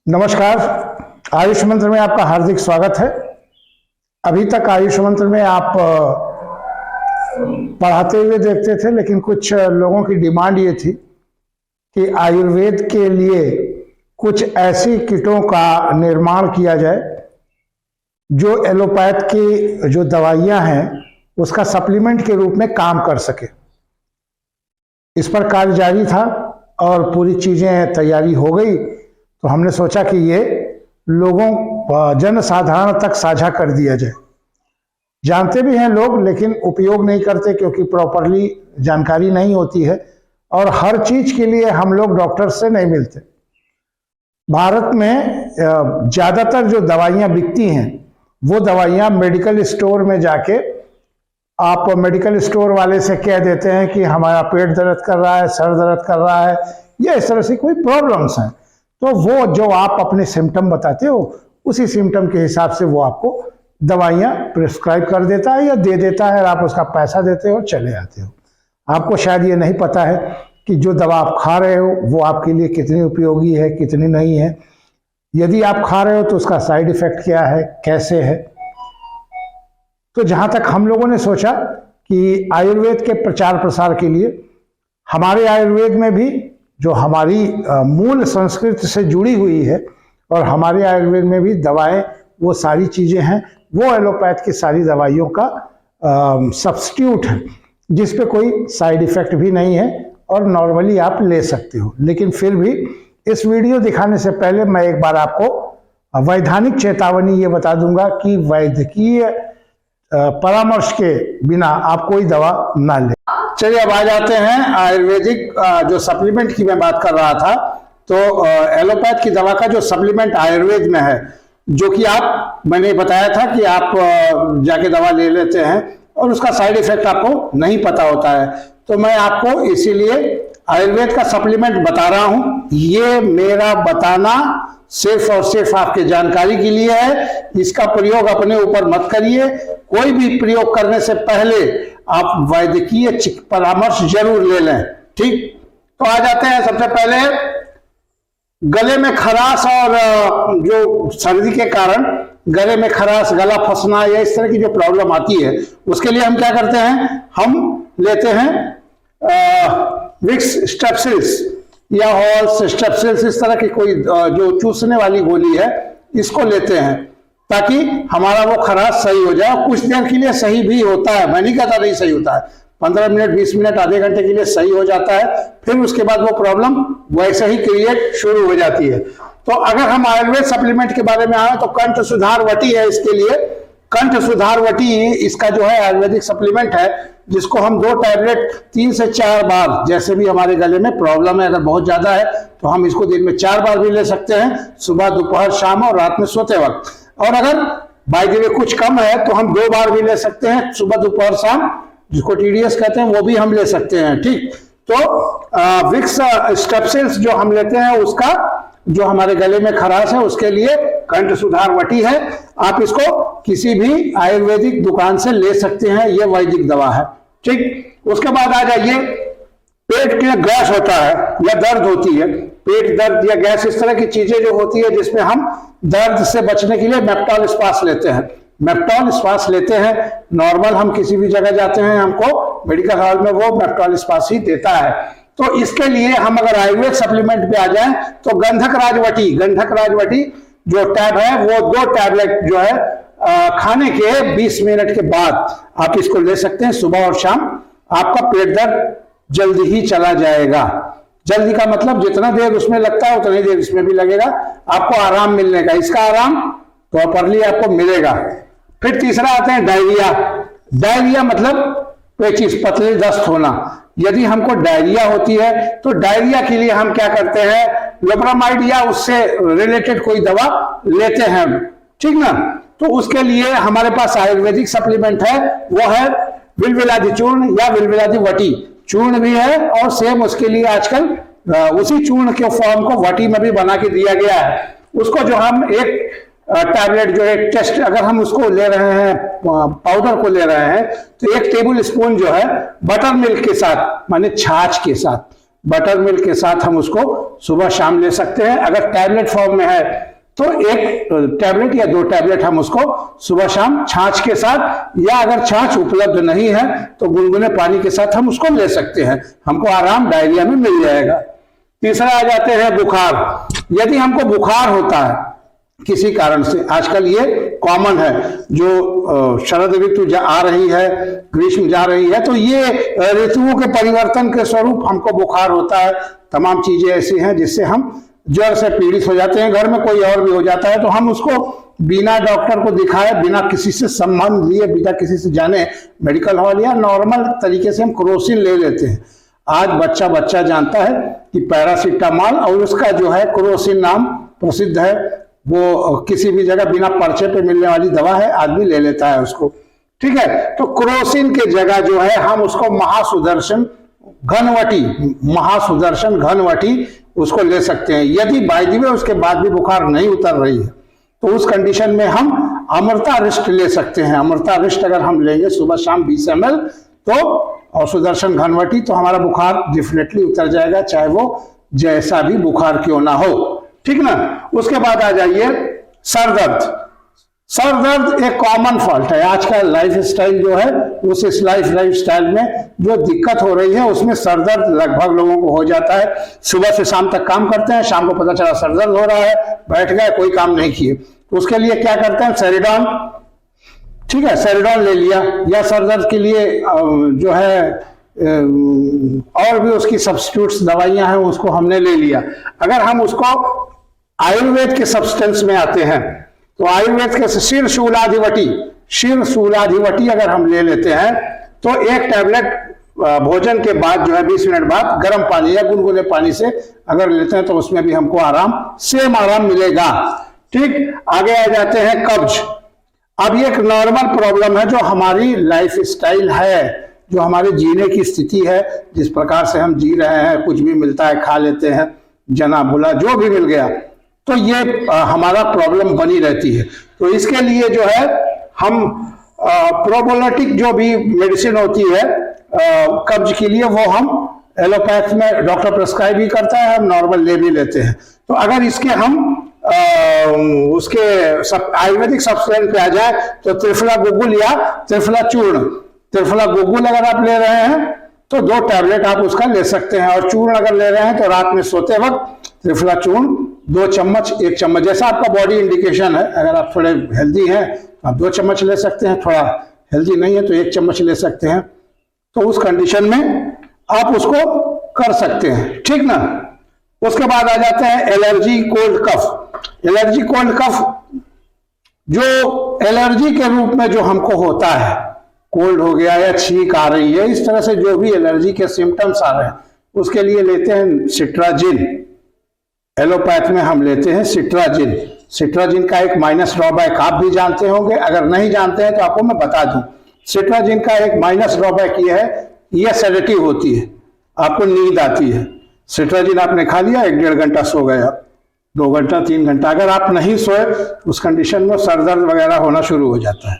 नमस्कार। आयुष मंत्र में आपका हार्दिक स्वागत है। अभी तक आयुष मंत्र में आप पढ़ाते हुए देखते थे, लेकिन कुछ लोगों की डिमांड ये थी कि आयुर्वेद के लिए कुछ ऐसी किटों का निर्माण किया जाए जो एलोपैथ की जो दवाइयां हैं उसका सप्लीमेंट के रूप में काम कर सके। इस पर कार्य जारी था और पूरी चीजें तैयारी हो गई, तो हमने सोचा कि ये लोगों जन साधारण तक साझा कर दिया जाए। जानते भी हैं लोग, लेकिन उपयोग नहीं करते क्योंकि प्रॉपरली जानकारी नहीं होती है और हर चीज के लिए हम लोग डॉक्टर से नहीं मिलते। भारत में ज्यादातर जो दवाइयां बिकती हैं वो दवाइयां मेडिकल स्टोर में जाके आप मेडिकल स्टोर वाले से कह देते हैं कि हमारा पेट दर्द कर रहा है, सर दर्द कर रहा है, या इस तरह से कोई प्रॉब्लम्स हैं, तो वो जो आप अपने सिम्टम बताते हो उसी सिम्टम के हिसाब से वो आपको दवाइयाँ प्रिस्क्राइब कर देता है या दे देता है और आप उसका पैसा देते हो, चले आते हो। आपको शायद ये नहीं पता है कि जो दवा आप खा रहे हो वो आपके लिए कितनी उपयोगी है, कितनी नहीं है। यदि आप खा रहे हो तो उसका साइड इफेक्ट क्या है, कैसे है। तो जहाँ तक हम लोगों ने सोचा कि आयुर्वेद के प्रचार प्रसार के लिए हमारे आयुर्वेद में भी जो हमारी मूल संस्कृत से जुड़ी हुई है और हमारे आयुर्वेद में भी दवाएं वो सारी चीज़ें हैं, वो एलोपैथ की सारी दवाइयों का सब्स्टिट्यूट है, जिस पे कोई साइड इफ़ेक्ट भी नहीं है और नॉर्मली आप ले सकते हो। लेकिन फिर भी इस वीडियो दिखाने से पहले मैं एक बार आपको वैधानिक चेतावनी ये बता दूंगा कि वैद्यकीय परामर्श के बिना आप कोई दवा ना लें। चलिए अब आ जाते हैं आयुर्वेदिक जो सप्लीमेंट की मैं बात कर रहा था। तो एलोपैथ की दवा का जो सप्लीमेंट आयुर्वेद में है, जो कि मैंने बताया था कि आप जाके दवा ले लेते हैं और उसका साइड इफेक्ट आपको नहीं पता होता है, तो मैं आपको इसीलिए आयुर्वेद का सप्लीमेंट बता रहा हूं। ये मेरा बताना सिर्फ और सिर्फ आपके जानकारी के लिए है। इसका प्रयोग अपने ऊपर मत करिए। कोई भी प्रयोग करने से पहले आप वैद्यकीय परामर्श जरूर ले लें, ठीक। तो आ जाते हैं सबसे पहले गले में खराश और जो सर्दी के कारण गले में खराश, गला फंसना या इस तरह की जो प्रॉब्लम आती है, उसके लिए हम क्या करते हैं, हम लेते हैं विक्स स्ट्रेप्सिल्स या हॉल्स स्ट्रेप्सिल्स, इस तरह की कोई जो चूसने वाली गोली है, इसको लेते हैं ताकि हमारा वो खराश सही हो जाए। कुछ देर के लिए सही भी होता है, मैं नहीं कहता नहीं सही होता है, 15 मिनट 20 मिनट आधे घंटे के लिए सही हो जाता है, फिर उसके बाद वो प्रॉब्लम वैसे ही क्रिएट शुरू हो जाती है। तो अगर हम आयुर्वेद सप्लीमेंट के बारे में आए तो कंठ सुधार वटी है इसके लिए। कंठ सुधार वटी इसका जो है आयुर्वेदिक सप्लीमेंट है, जिसको हम 2 टैबलेट 3 से 4 बार, जैसे भी हमारे गले में प्रॉब्लम है, अगर बहुत ज्यादा है तो हम इसको दिन में 4 बार भी ले सकते हैं, सुबह, दोपहर, शाम और रात में सोते वक्त। और अगर बाय द वे कुछ कम है तो हम 2 बार भी ले सकते हैं, सुबह, दोपहर, शाम, जिसको टीडीएस कहते हैं, वो भी हम ले सकते हैं, ठीक। तो विक्स स्ट्रेप्सिल्स जो हम लेते हैं, उसका जो हमारे गले में खराश है उसके लिए कंठ सुधार वटी है। आप इसको किसी भी आयुर्वेदिक दुकान से ले सकते हैं, ये वैदिक दवा है, ठीक। उसके बाद आ जाइए, पेट के गैस होता है या दर्द होती है, पेट दर्द या गैस, इस तरह की चीजें जो होती है जिसमें हम दर्द से बचने के लिए मेप्टॉल स्पास लेते हैं। मेप्टॉल स्पास लेते हैं, नॉर्मल हम किसी भी जगह जाते हैं, हमको मेडिकल हॉल में वो मेप्टॉल स्पास ही देता है। तो इसके लिए हम अगर आयुर्वेद सप्लीमेंट पे आ जाएं तो गंधक राजवटी जो टैब है, वो 2 टैबलेट जो है खाने के 20 मिनट के बाद आप इसको ले सकते हैं, सुबह और शाम। आपका पेट दर्द जल्दी ही चला जाएगा। जल्दी का मतलब जितना देर उसमें लगता है उतनी देर इसमें भी लगेगा, आपको आराम मिलने का। इसका आराम प्रॉपरली आपको मिलेगा। फिर तीसरा आते हैं डायरिया। डायरिया मतलब पेचिश, पतली दस्त होना। यदि हमको डायरिया होती है तो डायरिया के लिए हम क्या करते हैं, लोपेरामाइड या उससे रिलेटेड कोई दवा लेते हैं, ठीक ना। तो उसके लिए हमारे पास आयुर्वेदिक सप्लीमेंट है, वो है विलविलादी चूर्ण या विलविलादी वटी। चूर्ण भी है और सेम उसके लिए आजकल उसी चूर्ण के फॉर्म को वटी में भी बना के दिया गया है। उसको जो हम एक टैबलेट जो एक टेस्ट, अगर हम उसको ले रहे हैं, पाउडर को ले रहे हैं, तो 1 टेबल स्पून जो है बटर मिल्क के साथ, माने छाछ के साथ, बटर मिल्क के साथ हम उसको सुबह शाम ले सकते हैं। अगर टैबलेट फॉर्म में है तो 1 टैबलेट या 2 टैबलेट हम उसको सुबह शाम छाछ के साथ, या अगर छाछ उपलब्ध नहीं है तो गुनगुने पानी के साथ हम उसको ले सकते हैं। हमको आराम डायरिया में मिल जाएगा। तीसरा आ जाते हैं बुखार। यदि हमको बुखार होता है किसी कारण से, आजकल ये कॉमन है, जो शरद ऋतु आ रही है, ग्रीष्म जा रही है, तो ये ऋतुओं के परिवर्तन के स्वरूप हमको बुखार होता है। तमाम चीजें ऐसी हैं जिससे हम ज्वर से पीड़ित हो जाते हैं। घर में कोई और भी हो जाता है तो हम उसको बिना डॉक्टर को दिखाए, बिना किसी से संबंध लिए, बिना किसी से जाने मेडिकल हॉल या नॉर्मल तरीके से हम क्रोसिन ले लेते हैं। आज बच्चा बच्चा जानता है कि पैरासीटामॉल और उसका जो है क्रोसिन नाम प्रसिद्ध है, वो किसी भी जगह बिना पर्चे पे मिलने वाली दवा है, आदमी ले लेता है उसको। ठीक है, तो क्रोसिन के जगह जो है हम उसको महासुदर्शन घनवटी उसको ले सकते हैं। यदि बाय द वे उसके बाद भी बुखार नहीं उतर रही है तो उस कंडीशन में हम अमृतारिष्ट ले सकते हैं। अमृतारिष्ट अगर हम लेंगे सुबह शाम 20 ml तो, और सुदर्शन घनवटी, तो हमारा बुखार डेफिनेटली उतर जाएगा, चाहे वो जैसा भी बुखार क्यों ना हो। ठीक ना। उसके बाद आ जाइए सर दर्द। सर दर्द एक कॉमन फॉल्ट है। आज का लाइफ स्टाइल जो है, उस लाइफ स्टाइल में जो दिक्कत हो रही है उसमें सर दर्द लगभग लोगों को हो जाता है। सुबह से शाम तक काम करते हैं, शाम को पता चला सर दर्द हो रहा है, बैठ गए, कोई काम नहीं किए, तो उसके लिए क्या करते हैं, सेरिडॉन। ठीक है, सेरिडॉन ले लिया, या सर दर्द के लिए जो है और भी उसकी सब्स्टिट्यूट्स दवाइयां हैं, उसको हमने ले लिया। अगर हम उसको आयुर्वेद के सब्सटेंस में आते हैं तो आयुर्वेद के शिर शूलाधिवटी अगर हम ले लेते हैं तो 1 टैबलेट भोजन के बाद जो है 20 मिनट बाद गर्म पानी या गुनगुने पानी से अगर लेते हैं तो उसमें भी हमको आराम मिलेगा। ठीक, आगे आ जाते हैं कब्ज। अब ये एक नॉर्मल प्रॉब्लम है जो हमारी लाइफ स्टाइल है, जो हमारे जीने की स्थिति है, जिस प्रकार से हम जी रहे हैं, कुछ भी मिलता है खा लेते हैं, जना भुला जो भी मिल गया, तो ये हमारा प्रॉब्लम बनी रहती है। तो इसके लिए जो है हम प्रोबायोटिक जो भी मेडिसिन होती है कब्ज के लिए, वो हम एलोपैथ में डॉक्टर प्रिस्क्राइब भी करता है, हम नॉर्मल ले भी लेते हैं। तो अगर इसके हम उसके आयुर्वेदिक सब्सटेंस पे आ जाए तो त्रिफला गुगुल या त्रिफला चूर्ण। त्रिफला गुगुल अगर आप ले रहे हैं तो 2 टैबलेट आप उसका ले सकते हैं, और चूर्ण अगर ले रहे हैं तो रात में सोते वक्त त्रिफला चूर्ण 2 चम्मच, 1 चम्मच, जैसा आपका बॉडी इंडिकेशन है। अगर आप थोड़े हेल्दी हैं तो आप 2 चम्मच ले सकते हैं, थोड़ा हेल्दी नहीं है तो 1 चम्मच ले सकते हैं। तो उस कंडीशन में आप उसको कर सकते हैं। ठीक ना। उसके बाद आ जाते हैं allergy cold cough. Allergy cold cough जो एलर्जी के रूप में जो हमको होता है, कोल्ड हो गया या छींक आ रही है, इस तरह से जो भी एलर्जी के सिम्टम्स आ रहे हैं, उसके लिए लेते हैं सिट्राजिन। एलोपैथ में हम लेते हैं सिट्राजिन। सिट्राजिन का एक माइनस ड्रॉबैक आप भी जानते होंगे, अगर नहीं जानते हैं तो आपको मैं बता दूं। सिट्राजिन का एक माइनस ड्रॉबैक ये है, यह सेडेटिव होती है, आपको नींद आती है। सिट्राजिन आपने खा लिया, 1-1.5 घंटा सो गया, 2 घंटा 3 घंटा, अगर आप नहीं सोए उस कंडीशन में सर दर्द वगैरह होना शुरू हो जाता है।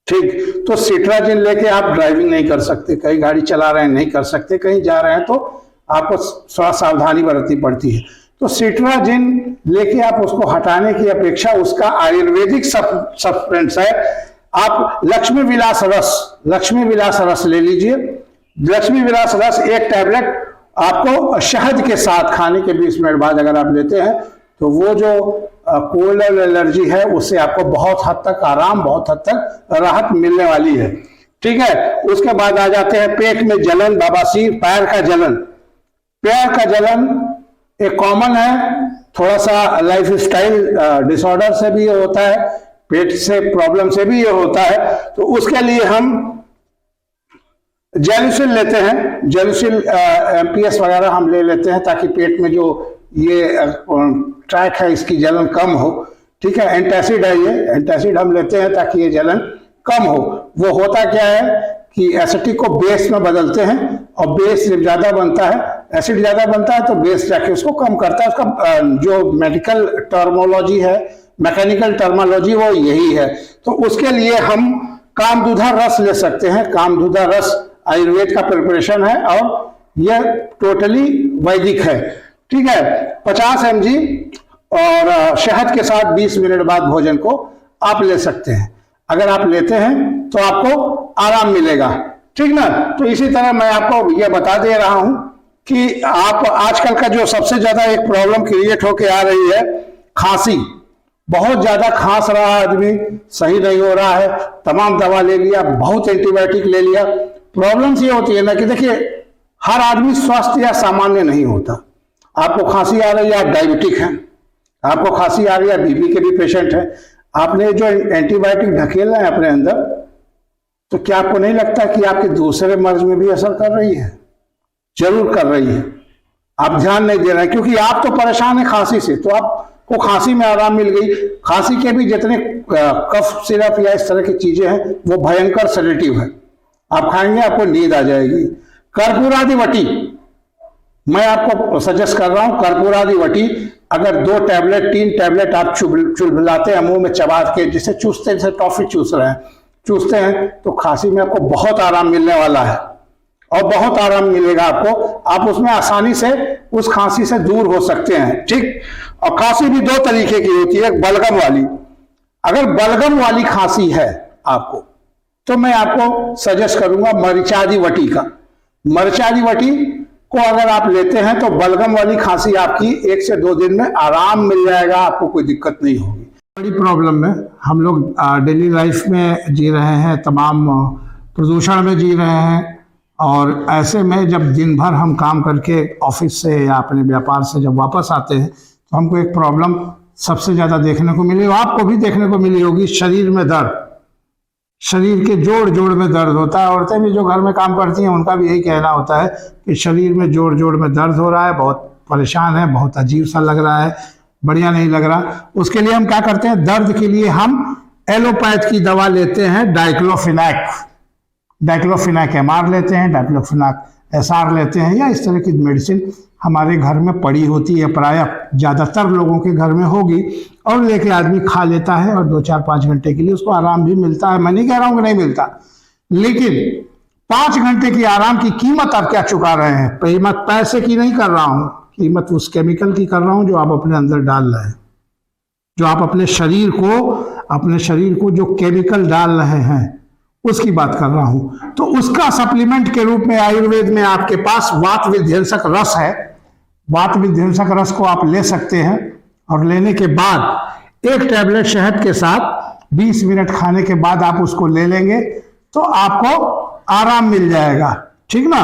ठीक, तो सिट्राजिन लेके आप ड्राइविंग नहीं कर सकते, कहीं गाड़ी चला रहे हैं नहीं कर सकते, कहीं जा रहे हैं तो आपको थोड़ा सावधानी बरतनी पड़ती है। तो सिट्राजिन लेके आप उसको हटाने की अपेक्षा उसका आयुर्वेदिक सब्सटेंस है, आप लक्ष्मी विलास रस ले लीजिए। लक्ष्मी विलास रस 1 टैबलेट आपको शहद के साथ खाने के 20 मिनट बाद अगर आप लेते हैं तो वो जो कोल्ड एलर्जी है उससे आपको बहुत हद तक आराम, बहुत हद तक राहत मिलने वाली है। ठीक है। उसके बाद आ जाते हैं पेट में जलन, बवासीर, पैर का जलन। पैर का जलन एक कॉमन है, थोड़ा सा लाइफ स्टाइल डिसऑर्डर से भी ये होता है, पेट से प्रॉब्लम से भी ये होता है। तो उसके लिए हम जेलुसिल लेते हैं, जेलुसिल एमपीएस वगैरह हम ले लेते हैं ताकि पेट में जो ये ट्रैक है इसकी जलन कम हो। ठीक है। एंटासिड है, ये एंटासिड हम लेते हैं ताकि ये जलन कम हो। वो होता क्या है कि एसिटिक को बेस में बदलते हैं, और बेस जब ज्यादा बनता है, एसिड ज्यादा बनता है तो बेस जाके उसको कम करता है। उसका जो मेडिकल टर्मोलॉजी है, मैकेनिकल टर्मोलॉजी, वो यही है। तो उसके लिए हम कामदूधा रस ले सकते हैं। कामदूधा रस आयुर्वेद का प्रिपरेशन है और यह टोटली वैदिक है, ठीक है। 50 mg और शहद के साथ 20 मिनट बाद भोजन को आप ले सकते हैं। अगर आप लेते हैं तो आपको आराम मिलेगा, ठीक ना। तो इसी तरह मैं आपको यह बता दे रहा हूं कि आप आजकल का जो सबसे ज्यादा एक प्रॉब्लम क्रिएट होके आ रही है, खांसी। बहुत ज्यादा खांस रहा आदमी, सही नहीं हो रहा है, तमाम दवा ले लिया, बहुत एंटीबायोटिक ले लिया। प्रॉब्लम्स ये होती है ना कि देखिए, हर आदमी स्वस्थ या सामान्य नहीं होता। आपको खांसी आ रही है, आप डायबिटिक हैं, आपको खांसी आ रही है, बीपी के भी पेशेंट हैं, आपने जो एंटीबायोटिक ढकेलना है अपने अंदर, तो क्या आपको नहीं लगता कि आपके दूसरे मर्ज में भी असर कर रही है? जरूर कर रही है, आप ध्यान नहीं दे रहे हैं, क्योंकि आप तो परेशान हैं खांसी से, तो आपको खांसी में आराम मिल गई। खांसी के भी जितने कफ सिरप या इस तरह की चीजें हैं वो भयंकर सेडेटिव है, आप खाएंगे आपको नींद आ जाएगी। कर्पूरादि वटी मैं आपको सजेस्ट कर रहा हूं, कर्पूरादि वटी अगर 2 टैबलेट 3 टैबलेट आप चुलबुलाते हैं, मुंह में चबा के, जिसे चूसते हैं, जैसे टॉफी चूस रहे हैं, चूसते हैं, तो खांसी में आपको बहुत आराम मिलने वाला है और बहुत आराम मिलेगा आपको। आप उसमें आसानी से उस खांसी से दूर हो सकते हैं, ठीक। और खांसी भी 2 तरीके की होती है, बलगम वाली। अगर बलगम वाली खांसी है आपको, तो मैं आपको सजेस्ट करूंगा मरीचादि वटी का। मरीचादि वटी को अगर आप लेते हैं तो बलगम वाली खांसी आपकी 1 से 2 दिन में आराम मिल जाएगा, आपको कोई दिक्कत नहीं होगी। बड़ी प्रॉब्लम में हम लोग डेली लाइफ में जी रहे हैं, तमाम प्रदूषण में जी रहे हैं, और ऐसे में जब दिन भर हम काम करके ऑफिस से या अपने व्यापार से जब वापस आते हैं तो हमको एक प्रॉब्लम सबसे ज़्यादा देखने को मिली, आपको भी देखने को मिली होगी, शरीर में दर्द। शरीर के जोड़ जोड़ में दर्द होता है। औरतें भी जो घर में काम करती हैं उनका भी यही कहना होता है कि शरीर में जोड़ जोड़ में दर्द हो रहा है, बहुत परेशान है, बहुत अजीब सा लग रहा है, बढ़िया नहीं लग रहा। उसके लिए हम क्या करते हैं, दर्द के लिए हम एलोपैथ की दवा लेते हैं, डाइक्लोफिनैक MR लेते हैं, डाइक्लोफिनैक SR लेते हैं, या इस तरह की मेडिसिन हमारे घर में पड़ी होती है, प्रायः ज़्यादातर लोगों के घर में होगी, और लेके आदमी खा लेता है और 2-4-5 घंटे के लिए उसको आराम भी मिलता है। मैं नहीं कह रहा हूँ कि नहीं मिलता, लेकिन 5 घंटे की आराम की कीमत आप क्या चुका रहे हैं? कीमत पैसे की नहीं कर रहा हूँ, कीमत उस केमिकल की कर रहा हूँ जो आप अपने अंदर डाल रहे हैं, जो आप अपने शरीर को जो केमिकल डाल रहे हैं उसकी बात कर रहा हूं। तो उसका सप्लीमेंट के रूप में आयुर्वेद में आपके पास वात विध्वंसक रस है। वात विध्वंसक रस को आप ले सकते हैं, और लेने के बाद 1 टैबलेट शहद के साथ 20 मिनट खाने के बाद आप उसको ले लेंगे तो आपको आराम मिल जाएगा, ठीक ना।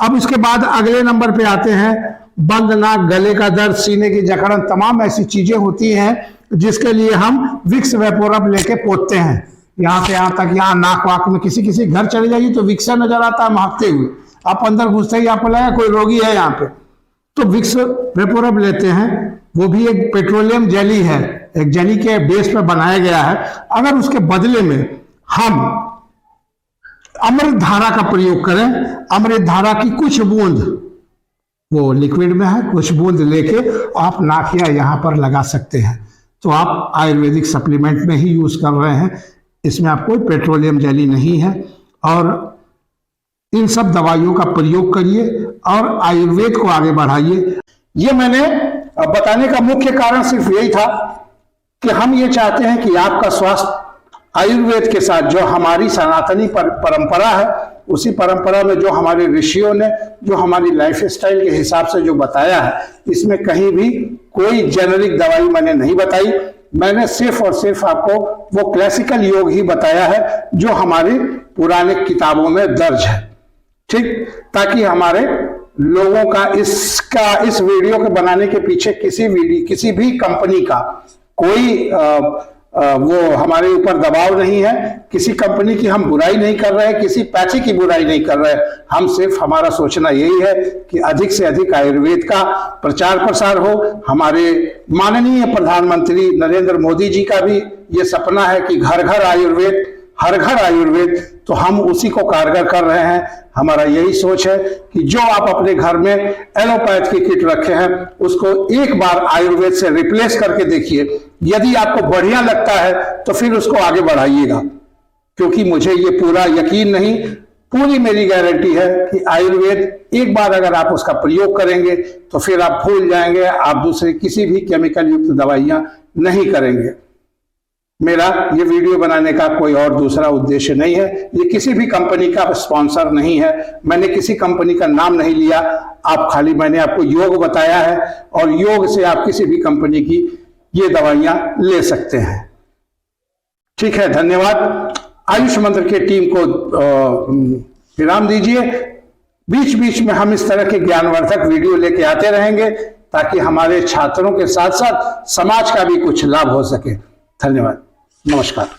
अब इसके बाद अगले नंबर पे आते हैं, बंद नाक, गले का दर्द, सीने की जकड़न, तमाम ऐसी चीजें होती हैं जिसके लिए हम विक्स वेपोरब लेके पोतते हैं, यहाँ से यहाँ तक, यहाँ नाक वाक में। किसी घर चले जाइए तो विक्स नजर आता है महकते हुए, आप अंदर घुसते ही आपको लगा कोई रोगी है यहाँ पे, तो विक्स वेपोरब लेते हैं। वो भी एक पेट्रोलियम जेली है, एक जेली के बेस पर बनाया गया है। अगर उसके बदले में हम अमृत धारा का प्रयोग करें, अमृत धारा की कुछ बूंद, वो लिक्विड में है, कुछ बूंद लेके आप नाक या यहाँ पर लगा सकते हैं, तो आप आयुर्वेदिक सप्लीमेंट में ही यूज कर रहे हैं। इसमें आप कोई पेट्रोलियम जेली नहीं है। और इन सब दवाइयों का प्रयोग करिए और आयुर्वेद को आगे बढ़ाइए। ये मैंने बताने का मुख्य कारण सिर्फ यही था कि हम ये चाहते हैं कि आपका स्वास्थ्य आयुर्वेद के साथ, जो हमारी सनातनी परंपरा है, उसी परंपरा में जो हमारे ऋषियों ने जो हमारी लाइफ स्टाइल के हिसाब से जो बताया है, इसमें कहीं भी कोई जेनरिक दवाई मैंने नहीं बताई। मैंने सिर्फ और सिर्फ आपको वो क्लासिकल योग ही बताया है जो हमारी पुराने किताबों में दर्ज है, ठीक। ताकि हमारे लोगों का इस वीडियो के बनाने के पीछे किसी भी कंपनी का कोई वो हमारे ऊपर दबाव नहीं है। किसी कंपनी की हम बुराई नहीं कर रहे हैं, किसी पैसे की बुराई नहीं कर रहे हैं। हम सिर्फ, हमारा सोचना यही है कि अधिक से अधिक आयुर्वेद का प्रचार प्रसार हो। हमारे माननीय प्रधानमंत्री नरेंद्र मोदी जी का भी ये सपना है कि घर घर आयुर्वेद, हर घर आयुर्वेद, तो हम उसी को कारगर कर रहे हैं। हमारा यही सोच है कि जो आप अपने घर में एलोपैथ की किट रखे हैं उसको एक बार आयुर्वेद से रिप्लेस करके देखिए। यदि आपको बढ़िया लगता है तो फिर उसको आगे बढ़ाइएगा, क्योंकि मुझे ये पूरा यकीन नहीं, पूरी मेरी गारंटी है कि आयुर्वेद एक बार अगर आप उसका प्रयोग करेंगे तो फिर आप भूल जाएंगे, आप दूसरे किसी भी केमिकल युक्त दवाइयां नहीं करेंगे। मेरा ये वीडियो बनाने का कोई और दूसरा उद्देश्य नहीं है, ये किसी भी कंपनी का स्पॉन्सर नहीं है, मैंने किसी कंपनी का नाम नहीं लिया, आप खाली मैंने आपको योग बताया है और योग से आप किसी भी कंपनी की ये दवाइयां ले सकते हैं। ठीक है, धन्यवाद। आयुष मंत्र के टीम को विराम दीजिए। बीच बीच में हम इस तरह के ज्ञानवर्धक वीडियो लेके आते रहेंगे ताकि हमारे छात्रों के साथ साथ समाज का भी कुछ लाभ हो सके। धन्यवाद, नमस्कार।